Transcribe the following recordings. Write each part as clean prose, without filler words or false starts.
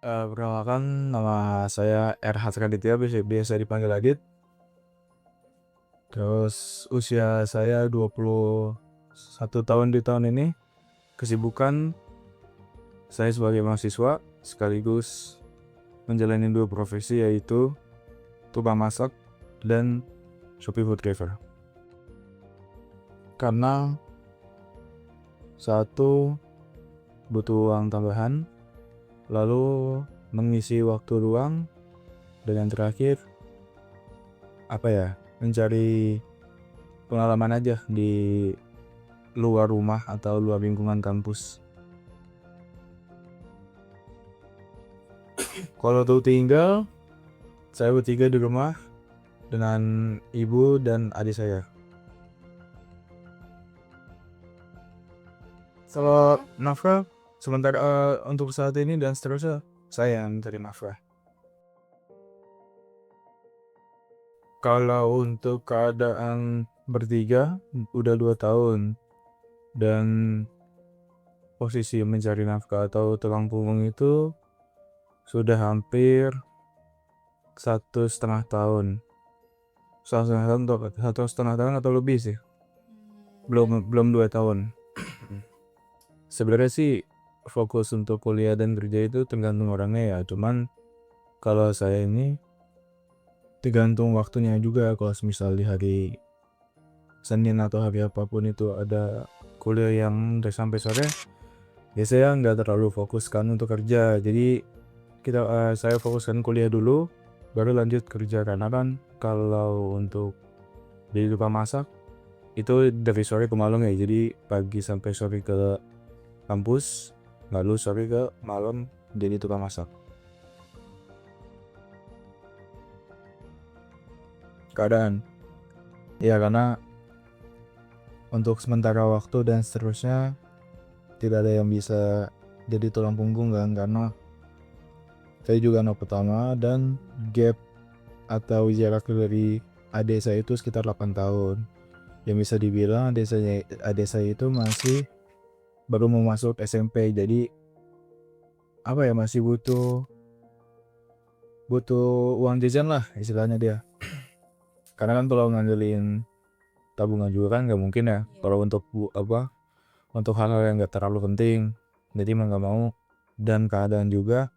Perkenalkan nama saya Erhat Raditya, biasa biasa dipanggil Adit. Terus usia saya 21 tahun di tahun ini. Kesibukan saya sebagai mahasiswa sekaligus menjalani dua profesi, yaitu tukang masak dan Shopee Food Driver. Karena satu, butuh uang tambahan, lalu mengisi waktu luang, dan yang terakhir mencari pengalaman aja di luar rumah atau luar lingkungan kampus. Kalau tuh tinggal, saya bertiga di rumah dengan ibu dan adik saya. Kalau nafkah sementara untuk saat ini dan seterusnya saya yang mencari nafkah. Kalau untuk keadaan bertiga udah 2 tahun, dan posisi mencari nafkah atau tulang punggung itu sudah hampir 1,5 tahun. 1,5 tahun atau lebih sih. Belum 2 tahun. Sebenarnya sih fokus untuk kuliah dan kerja itu tergantung orangnya ya. Cuman kalau saya ini tergantung waktunya juga. Kalau misal di hari Senin atau hari apapun itu ada kuliah yang udah sampai sore, ya saya nggak terlalu fokuskan untuk kerja. Jadi saya fokuskan kuliah dulu, baru lanjut kerja. Karena kan kalau untuk di tukang masak itu dari sore ke malam ya. Jadi pagi sampai sore ke kampus, lalu sore ke malam jadi tukang masak. Keadaan ya, karena untuk sementara waktu dan seterusnya tidak ada yang bisa jadi tulang punggung kan, karena saya juga anak pertama dan gap atau jarak dari adik saya itu sekitar 8 tahun. Yang bisa dibilang adik saya itu masih baru mau masuk SMP. Jadi masih butuh uang jajan lah istilahnya dia. Karena kan kalau ngandelin tabungan juga kan nggak mungkin ya kalau untuk hal-hal yang nggak terlalu penting. Jadi mah nggak mau, dan keadaan juga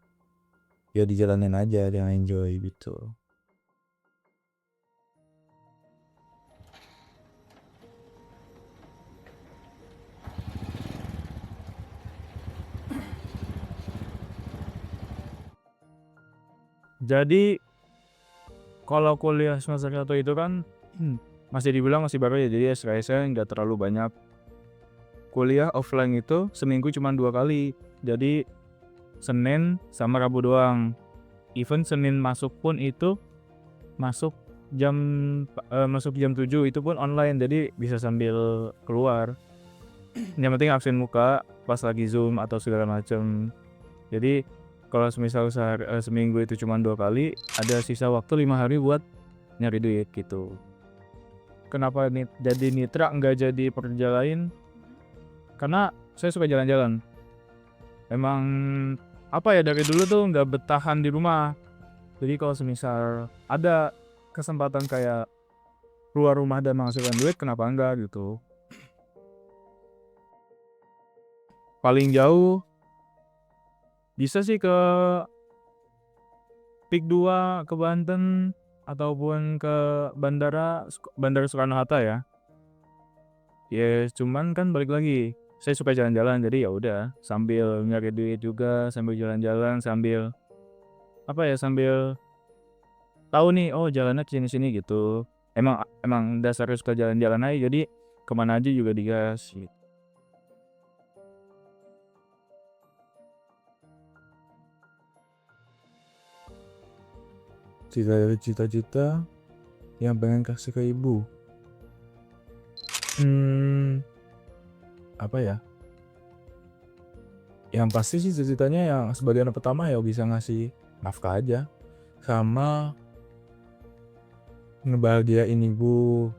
ya dijalanin aja, dengan enjoy gitu. Jadi kalau kuliah semester 1 itu kan masih dibilang masih baru ya. Jadi SKS-nya nggak terlalu banyak. Kuliah offline itu seminggu cuma 2 kali. Jadi Senin sama Rabu doang. Even Senin masuk pun itu masuk jam 7 itu pun online. Jadi bisa sambil keluar. Yang penting absen muka pas lagi Zoom atau segala macam. Jadi kalau semisal seminggu itu cuma 2 kali, ada sisa waktu 5 hari buat nyari duit gitu. Kenapa jadi mitra nggak jadi pekerja lain? Karena saya suka jalan-jalan. Emang dari dulu tuh nggak bertahan di rumah. Jadi kalau semisal ada kesempatan kayak keluar rumah dan menghasilkan duit, kenapa enggak gitu. Paling jauh bisa sih ke Pik 2 ke Banten ataupun ke Bandara Soekarno-Hatta ya. Ya cuman kan balik lagi, saya suka jalan-jalan, jadi ya udah sambil nyari duit juga, sambil jalan-jalan, sambil sambil tahu nih, oh jalannya ke sini-sini gitu. Emang dasarnya suka jalan-jalan aja, jadi kemana aja juga digas gitu. Cita-cita yang pengen kasih ke ibu, yang pasti sih cita-citanya yang sebagai anak pertama ya bisa ngasih nafkah aja, sama ngebahagiain ibu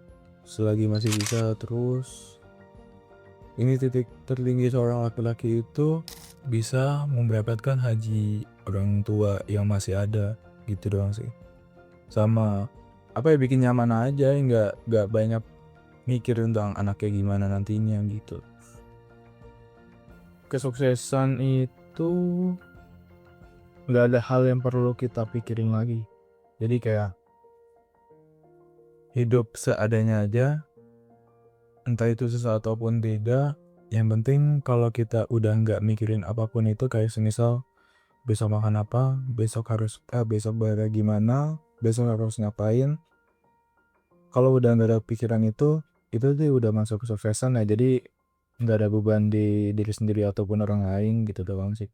selagi masih bisa. Terus ini titik tertinggi seorang laki-laki itu bisa memberangkatkan haji orang tua yang masih ada, gitu doang sih. Sama bikin nyaman aja, nggak banyak mikir tentang anaknya gimana nantinya gitu. Kesuksesan itu nggak ada hal yang perlu kita pikirin lagi. Jadi kayak Hidup seadanya aja, entah itu susah ataupun tidak, yang penting kalau kita udah nggak mikirin apapun itu, kayak semisal besok makan apa, besok bayar gimana, besok harus ngapain. Kalau udah nggak ada pikiran itu tuh udah masuk kesuksesan ya. Jadi nggak ada beban di diri sendiri ataupun orang lain gitu doang sih.